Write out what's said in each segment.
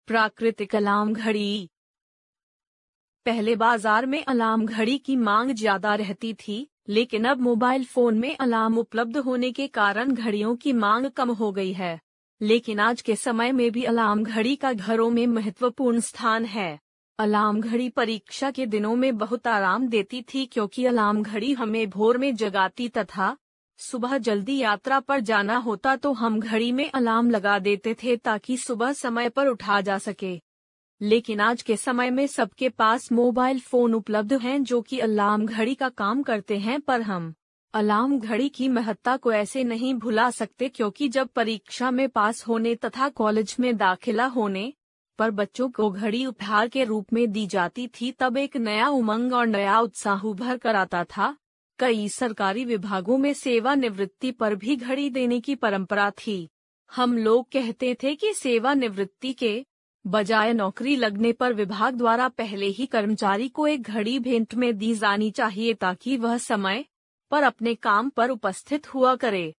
प्राकृतिक अलार्म घड़ी। पहले बाजार में अलार्म घड़ी की मांग ज्यादा रहती थी, लेकिन अब मोबाइल फोन में अलार्म उपलब्ध होने के कारण घड़ियों की मांग कम हो गई है। लेकिन आज के समय में भी अलार्म घड़ी का घरों में महत्वपूर्ण स्थान है। अलार्म घड़ी परीक्षा के दिनों में बहुत आराम देती थी, क्योंकि अलार्म घड़ी हमें भोर में जगाती तथा सुबह जल्दी यात्रा पर जाना होता तो हम घड़ी में अलार्म लगा देते थे ताकि सुबह समय पर उठा जा सके। लेकिन आज के समय में सबके पास मोबाइल फोन उपलब्ध हैं जो कि अलार्म घड़ी का काम करते हैं, पर हम अलार्म घड़ी की महत्ता को ऐसे नहीं भुला सकते, क्योंकि जब परीक्षा में पास होने तथा कॉलेज में दाखिला होने पर बच्चों को घड़ी उपहार के रूप में दी जाती थी, तब एक नया उमंग और नया उत्साह उभर कर आता था। कई सरकारी विभागों में सेवानिवृत्ति पर भी घड़ी देने की परंपरा थी। हम लोग कहते थे कि सेवानिवृत्ति के बजाय नौकरी लगने पर विभाग द्वारा पहले ही कर्मचारी को एक घड़ी भेंट में दी जानी चाहिए ताकि वह समय पर अपने काम पर उपस्थित हुआ करे।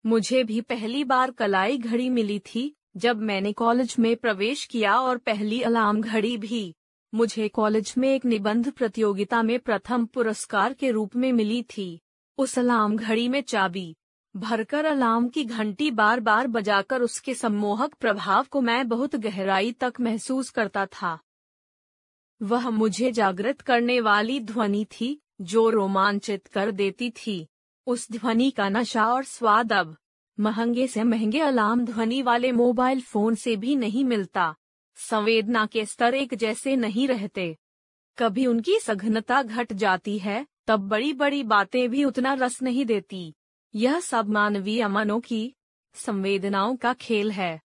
मुझे भी पहली बार कलाई घड़ी मिली थी जब मैंने कॉलेज में प्रवेश किया, और पहली अलार्म घड़ी भी मुझे कॉलेज में एक निबंध प्रतियोगिता में प्रथम पुरस्कार के रूप में मिली थी। उस अलार्म घड़ी में चाबी भरकर अलार्म की घंटी बार बार बजाकर उसके सम्मोहक प्रभाव को मैं बहुत गहराई तक महसूस करता था। वह मुझे जागृत करने वाली ध्वनि थी जो रोमांचित कर देती थी। उस ध्वनि का नशा और स्वाद अब महंगे से महंगे अलार्म ध्वनि वाले मोबाइल फोन से भी नहीं मिलता। संवेदना के स्तर एक जैसे नहीं रहते। कभी उनकी सघनता घट जाती है, तब बड़ी बड़ी बातें भी उतना रस नहीं देती। यह सब मानवीय मनों की संवेदनाओं का खेल है।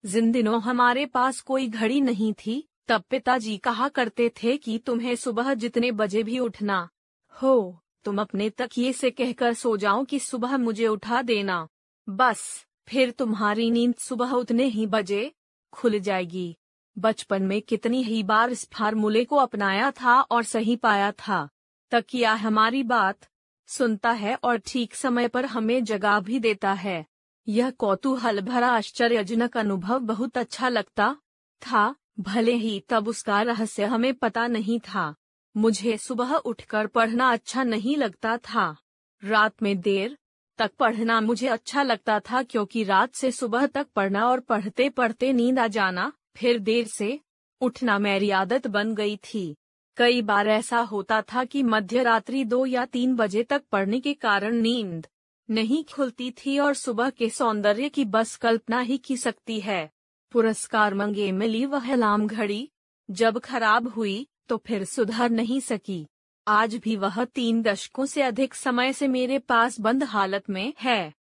जिन दिनों हमारे पास कोई घड़ी नहीं थी, तब पिताजी कहा करते थे कि तुम्हें सुबह जितने बजे भी उठना हो, तुम अपने तकिए से कहकर सो जाओ कि सुबह मुझे उठा देना। बस फिर तुम्हारी नींद सुबह उतने ही बजे खुल जाएगी। बचपन में कितनी ही बार इस फार्मूले को अपनाया था और सही पाया था। तकिया हमारी बात सुनता है और ठीक समय पर हमें जगा भी देता है। यह कौतूहल भरा आश्चर्यजनक अनुभव बहुत अच्छा लगता था, भले ही तब उसका रहस्य हमें पता नहीं था। मुझे सुबह उठकर पढ़ना अच्छा नहीं लगता था। रात में देर तक पढ़ना मुझे अच्छा लगता था, क्योंकि रात से सुबह तक पढ़ना और पढ़ते पढ़ते नींद आ जाना, फिर देर से उठना मेरी आदत बन गई थी। कई बार ऐसा होता था कि मध्य रात्रि 2 या 3 बजे तक पढ़ने के कारण नींद नहीं खुलती थी और सुबह के सौंदर्य की बस कल्पना ही की सकती है। पुरस्कार मंगे मिली वह अलार्म घड़ी जब खराब हुई तो फिर सुधर नहीं सकी। आज भी वह 3 दशकों से अधिक समय से मेरे पास बंद हालत में है।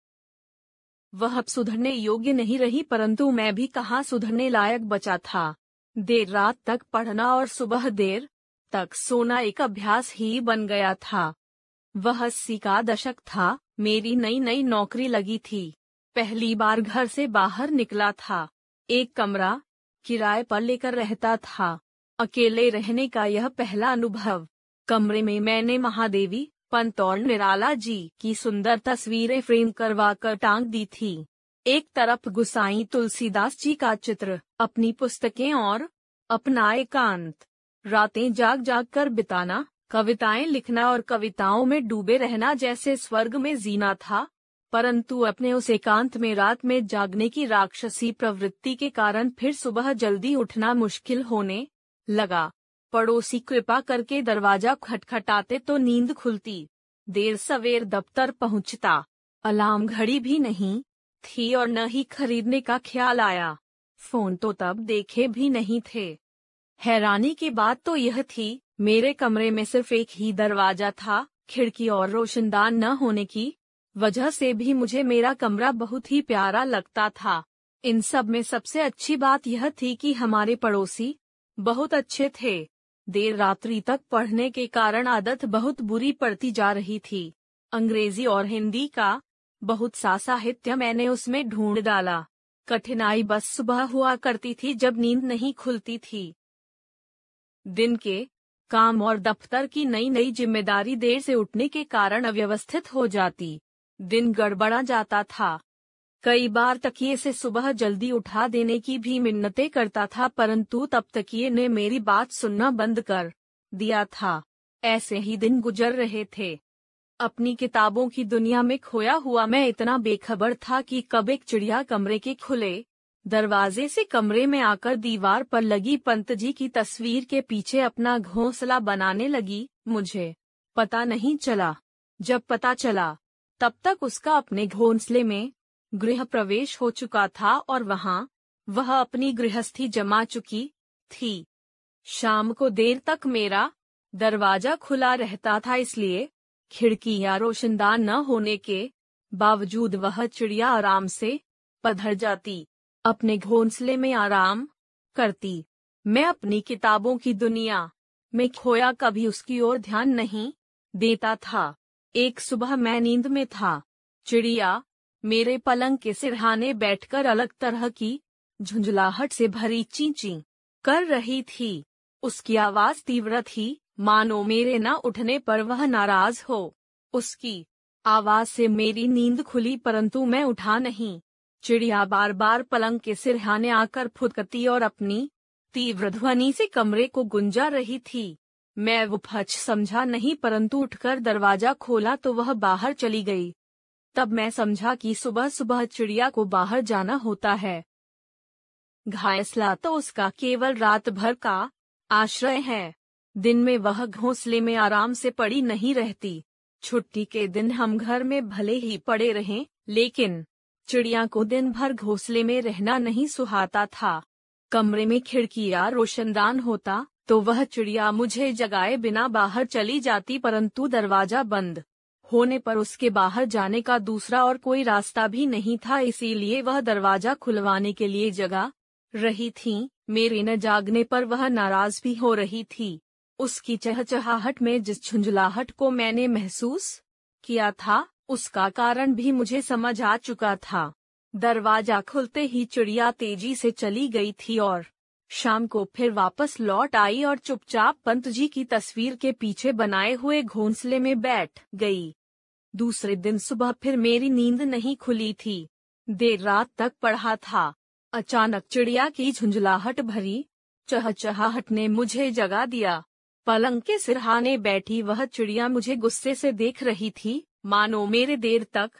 वह अब सुधरने योग्य नहीं रही, परंतु मैं भी कहाँ सुधरने लायक बचा था। देर रात तक पढ़ना और सुबह देर तक सोना एक अभ्यास ही बन गया था। वह 80 का दशक था। मेरी नई नई नौकरी लगी थी। पहली बार घर से बाहर निकला था। एक कमरा किराए पर लेकर रहता था। अकेले रहने का यह पहला अनुभव। कमरे में मैंने महादेवी पंत और निराला जी की सुंदर तस्वीरें फ्रेम करवा कर टांग दी थी। एक तरफ गुसाई तुलसीदास जी का चित्र, अपनी पुस्तकें और अपना एकांत। रातें जाग जाग कर बिताना, कविताएं लिखना और कविताओं में डूबे रहना जैसे स्वर्ग में जीना था। परंतु अपने उस एकांत में रात में जागने की राक्षसी प्रवृत्ति के कारण फिर सुबह जल्दी उठना मुश्किल होने लगा। पड़ोसी कृपा करके दरवाजा खटखटाते तो नींद खुलती। देर सवेर दफ्तर पहुंचता। अलार्म घड़ी भी नहीं थी और न ही खरीदने का ख्याल आया। फोन तो तब देखे भी नहीं थे। हैरानी की बात तो यह थी, मेरे कमरे में सिर्फ एक ही दरवाजा था। खिड़की और रोशनदान न होने की वजह से भी मुझे मेरा कमरा बहुत ही प्यारा लगता था। इन सब में सबसे अच्छी बात यह थी कि हमारे पड़ोसी बहुत अच्छे थे। देर रात्रि तक पढ़ने के कारण आदत बहुत बुरी पड़ती जा रही थी। अंग्रेजी और हिंदी का बहुत सा साहित्य मैंने उसमें ढूंढ डाला। कठिनाई बस सुबह हुआ करती थी जब नींद नहीं खुलती थी। दिन के काम और दफ्तर की नई नई जिम्मेदारी देर से उठने के कारण अव्यवस्थित हो जाती। दिन गड़बड़ा जाता था। कई बार तकिए से सुबह जल्दी उठा देने की भी मिन्नतें करता था, परंतु तब तकिए ने मेरी बात सुनना बंद कर दिया था। ऐसे ही दिन गुजर रहे थे। अपनी किताबों की दुनिया में खोया हुआ मैं इतना बेखबर था कि कब एक चिड़िया कमरे के खुले दरवाजे से कमरे में आकर दीवार पर लगी पंत जी की तस्वीर के पीछे अपना घोंसला बनाने लगी, मुझे पता नहीं चला। जब पता चला तब तक उसका अपने घोंसले में गृह प्रवेश हो चुका था और वह अपनी गृहस्थी जमा चुकी थी। शाम को देर तक मेरा दरवाजा खुला रहता था, इसलिए खिड़कियां रोशनदान न होने के बावजूद वह चिड़िया आराम से पधर जाती, अपने घोंसले में आराम करती। मैं अपनी किताबों की दुनिया में खोया कभी उसकी ओर ध्यान नहीं देता था। एक सुबह मैं नींद में था। चिड़िया मेरे पलंग के सिरहाने बैठकर अलग तरह की झुंझलाहट से भरी चीं-चीं कर रही थी। उसकी आवाज तीव्र थी, मानो मेरे न उठने पर वह नाराज हो। उसकी आवाज से मेरी नींद खुली, परंतु मैं उठा नहीं। चिड़िया बार बार पलंग के सिरहाने आकर फुदकती और अपनी तीव्र ध्वनि से कमरे को गुंजा रही थी। मैं वो फच समझा नहीं, परंतु उठकर दरवाजा खोला तो वह बाहर चली गई। तब मैं समझा कि सुबह सुबह चिड़िया को बाहर जाना होता है। घोंसला तो उसका केवल रात भर का आश्रय है। दिन में वह घोंसले में आराम से पड़ी नहीं रहती। छुट्टी के दिन हम घर में भले ही पड़े रहें, लेकिन चिड़िया को दिन भर घोंसले में रहना नहीं सुहाता था। कमरे में खिड़कियां रोशनदान होता तो वह चिड़िया मुझे जगाए बिना बाहर चली जाती, परंतु दरवाजा बंद होने पर उसके बाहर जाने का दूसरा और कोई रास्ता भी नहीं था, इसीलिए वह दरवाजा खुलवाने के लिए जगा रही थी। मेरे न जागने पर वह नाराज भी हो रही थी। उसकी चहचहाहट में जिस झुंझलाहट को मैंने महसूस किया था, उसका कारण भी मुझे समझ आ चुका था। दरवाजा खुलते ही चिड़िया तेजी से चली गई थी और शाम को फिर वापस लौट आई और चुपचाप पंत जी की तस्वीर के पीछे बनाए हुए घोंसले में बैठ गई। दूसरे दिन सुबह फिर मेरी नींद नहीं खुली थी। देर रात तक पढ़ा था। अचानक चिड़िया की झुंझलाहट भरी चहचहाहट ने मुझे जगा दिया। पलंग के सिरहाने बैठी वह चिड़िया मुझे गुस्से से देख रही थी, मानो मेरे देर तक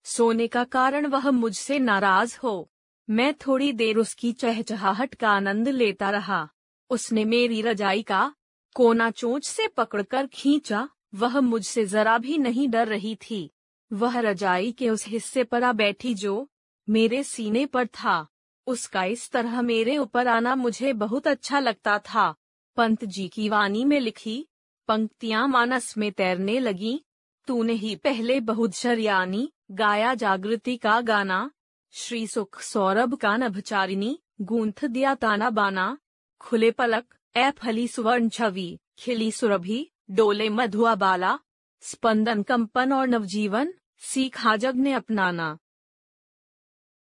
सोने का कारण वह मुझसे नाराज हो। मैं थोड़ी देर उसकी चहचहाहट का आनंद लेता रहा। उसने मेरी रजाई का कोना चोंच से पकड़कर खींचा। वह मुझसे जरा भी नहीं डर रही थी। वह रजाई के उस हिस्से पर आ बैठी जो मेरे सीने पर था। उसका इस तरह मेरे ऊपर आना मुझे बहुत अच्छा लगता था। पंत जी की वाणी में लिखी पंक्तियां मानस में तैरने लगी। तूने ही पहले बहुत शरियानी गाया जागृति का गाना, श्री सुख सौरभ का नभचारिणी गूंथ दिया ताना बाना। खुले पलक ऐ फली सुवर्ण छवि, खिली सुरभि डोले मधुआ बाला। स्पंदन कंपन और नवजीवन सीखा जग ने अपनाना।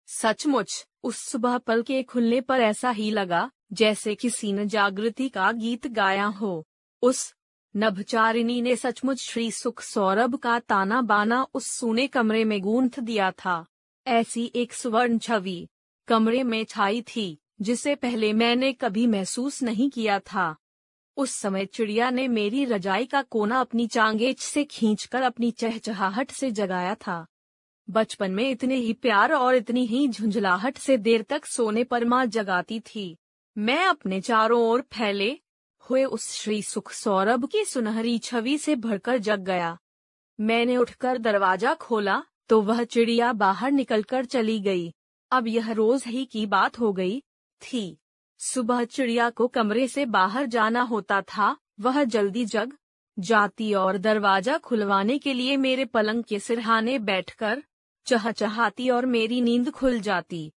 सचमुच उस सुबह पल के खुलने पर ऐसा ही लगा जैसे किसी ने जागृति का गीत गाया हो। उस नभचारिणी ने सचमुच श्री सुख सौरभ का ताना बाना उस सूने कमरे में गूंथ दिया था। ऐसी एक सुवर्ण छवि कमरे में छाई थी जिसे पहले मैंने कभी महसूस नहीं किया था। उस समय चिड़िया ने मेरी रजाई का कोना अपनी चांगेच से खींचकर अपनी चहचहाहट से जगाया था। बचपन में इतने ही प्यार और इतनी ही झुंझलाहट से देर तक सोने पर मां जगाती थी। मैं अपने चारों ओर फैले हुए उस श्री सुख सौरभ की सुनहरी छवि से भरकर जग गया। मैंने उठकर दरवाजा खोला तो वह चिड़िया बाहर निकलकर चली गई। अब यह रोज ही की बात हो गई थी। सुबह चिड़िया को कमरे से बाहर जाना होता था। वह जल्दी जग जाती और दरवाजा खुलवाने के लिए मेरे पलंग के सिरहाने बैठकर चहचहाती और मेरी नींद खुल जाती।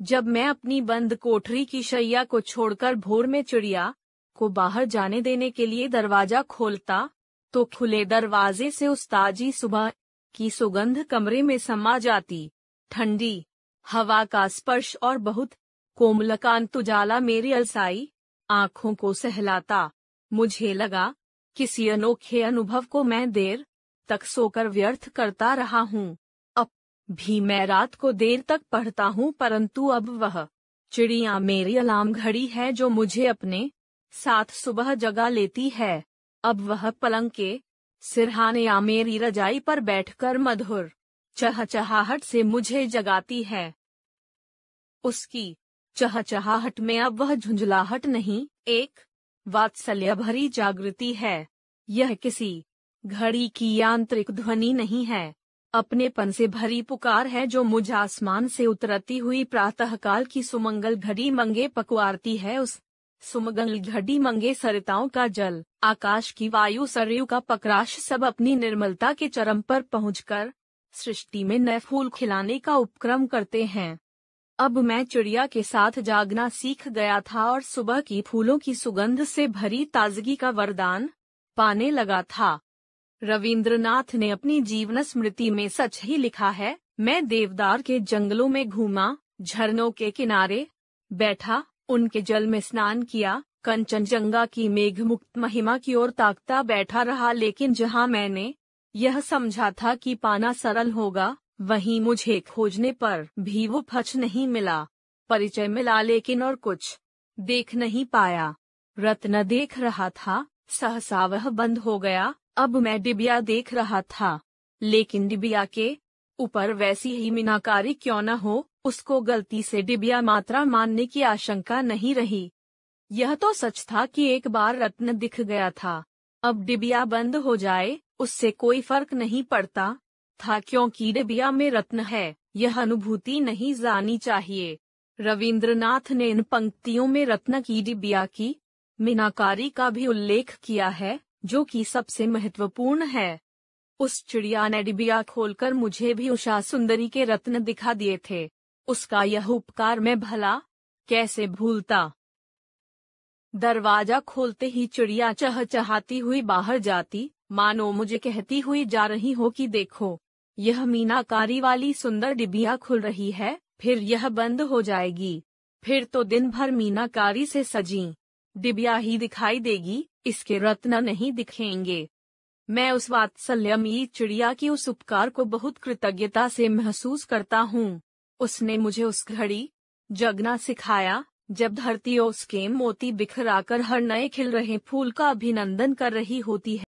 जब मैं अपनी बंद कोठरी की शैया को छोड़कर भोर में चिड़िया को बाहर जाने देने के लिए दरवाजा खोलता तो खुले दरवाजे से उस ताजी सुबह की सुगंध कमरे में समा जाती। ठंडी हवा का स्पर्श और बहुत कोमलकांत उजाला मेरी अलसाई आंखों को सहलाता। मुझे लगा किसी अनोखे अनुभव को मैं देर तक सोकर व्यर्थ करता रहा हूँ। अब भी मैं रात को देर तक पढ़ता हूँ, परंतु अब वह चिड़िया मेरी अलार्म घड़ी है जो मुझे अपने साथ सुबह जगा लेती है। अब वह पलंग के सिरहाने या मेरी रजाई पर बैठकर मधुर चहचहाहट से मुझे जगाती है। उसकी चहचहाहट में अब वह झुंझलाहट नहीं, एक वात्सल्य भरी जागृति है। यह किसी घड़ी की यांत्रिक ध्वनि नहीं है, अपनेपन से भरी पुकार है जो मुझे आसमान से उतरती हुई प्रातःकाल की सुमंगल घड़ी मंगे पकुआरती है। उस सुमंगल घड़ी मंगे सरिताओं का जल, आकाश की वायु, सरयू का पकराश सब अपनी निर्मलता के चरम पर पहुंचकर सृष्टि में नए फूल खिलाने का उपक्रम करते हैं। अब मैं चिड़िया के साथ जागना सीख गया था और सुबह की फूलों की सुगंध से भरी ताजगी का वरदान पाने लगा था। रविंद्रनाथ ने अपनी जीवन स्मृति में सच ही लिखा है, मैं देवदार के जंगलों में घूमा, झरनों के किनारे बैठा, उनके जल में स्नान किया, कंचनजंगा की मेघमुक्त महिमा की ओर ताकता बैठा रहा, लेकिन जहां मैंने यह समझा था कि पाना सरल होगा, वहीं मुझे खोजने पर भी वो फच नहीं मिला। परिचय मिला लेकिन और कुछ देख नहीं पाया। रत्न देख रहा था, सहसा वह बंद हो गया। अब मैं डिबिया देख रहा था, लेकिन डिबिया के ऊपर वैसी ही मीनाकारी क्यों न हो, उसको गलती से डिबिया मात्रा मानने की आशंका नहीं रही। यह तो सच था कि एक बार रत्न दिख गया था, अब डिबिया बंद हो जाए उससे कोई फर्क नहीं पड़ता था, क्योंकि डिबिया में रत्न है, यह अनुभूति नहीं जानी चाहिए। रविंद्रनाथ ने इन पंक्तियों में रत्न की डिबिया की मीनाकारी का भी उल्लेख किया है, जो कि सबसे महत्वपूर्ण है। उस चिड़िया ने डिबिया खोलकर मुझे भी उषा सुंदरी के रत्न दिखा दिए थे, उसका यह उपकार मैं भला कैसे भूलता। दरवाजा खोलते ही चिड़िया चहचहाती हुई बाहर जाती, मानो मुझे कहती हुई जा रही हो कि देखो, यह मीनाकारी वाली सुंदर डिबिया खुल रही है, फिर यह बंद हो जाएगी, फिर तो दिन भर मीनाकारी से सजी डिबिया ही दिखाई देगी, इसके रत्न नहीं दिखेंगे। मैं उस वात्सल्यमयी चिड़िया की उस उपकार को बहुत कृतज्ञता से महसूस करता हूँ। उसने मुझे उस घड़ी जगना सिखाया जब धरती उसके मोती बिखराकर हर नए खिल रहे फूल का अभिनंदन कर रही होती है।